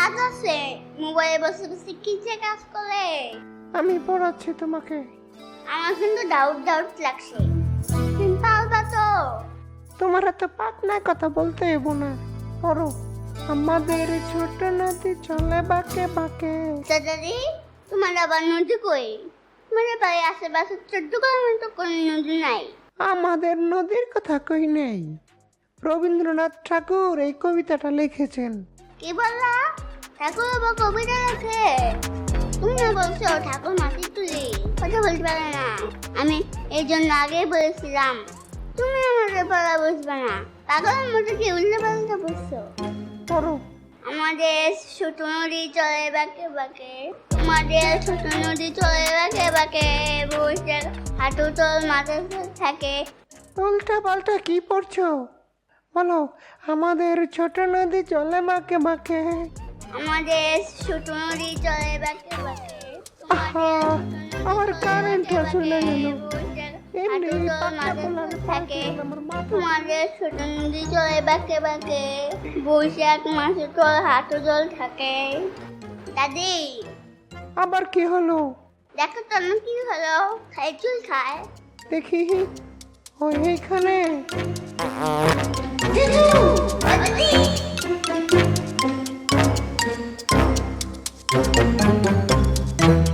কাজ আছে, মোবাইলে বসে বসে কি যে কাজ করে। আমি পড়াচ্ছি তোমাকে। আমার কিন্তু ডাউট লাগছে, তুমি পারবা তো? তোমার এত পাকনা কথা বলতে হইব না, পড়ো। আমাদের ছোট নদী চলে বাঁকে বাঁকে। দাদি, তোমার আবার নদী কই? তোমার বাড়ির আশেপাশে ছোট্ট করে তো কোনো নদী নাই। আমাদের নদীর কথা কই নেই, রবীন্দ্রনাথ ঠাকুর এই কবিতাটা লিখেছেন। কি বললা? ঠাকুর আবার কবিতা লেখে? তুমি না বলছো ঠাকুর মাটি তুলি, কথা বলতে পারে না। আমি এই জন্য আগেই বলেছিলাম তুমি আমাদের পড়া বুঝবে না। পাগলের মতো কি উল্টে পাল্টা বলছো? পড়ো। আমাদের ছোট নদী চলে বাঁকে বাঁকে, আমাদের ছোট নদী চলে বাঁকে বাঁকে, বসে হাঁটু তোল মাথা থাকে। উল্টা পাল্টা কি পড়ছো? বলো, আমাদের ছোট নদী চলে বাঁকে বাঁকে। আমাদের ছোট নদী চলে বাঁকে বাঁকে, আহা, আমার কারেন্টটা চলে গেল। এমনি হাঁটু তোল পাকা মাথা পোলারে থাকে। পাঠিয়ে আমার মাথা। তোমাদের ছোট নদী চলে বাঁকে বাঁকে, বৈশাখ মাসে তোর হাঁটু জল থাকে। দাদি, আবার কি হলো? দেখো তো আমার কি হলো, খাই চুল খায়। দেখি, ও এইখানে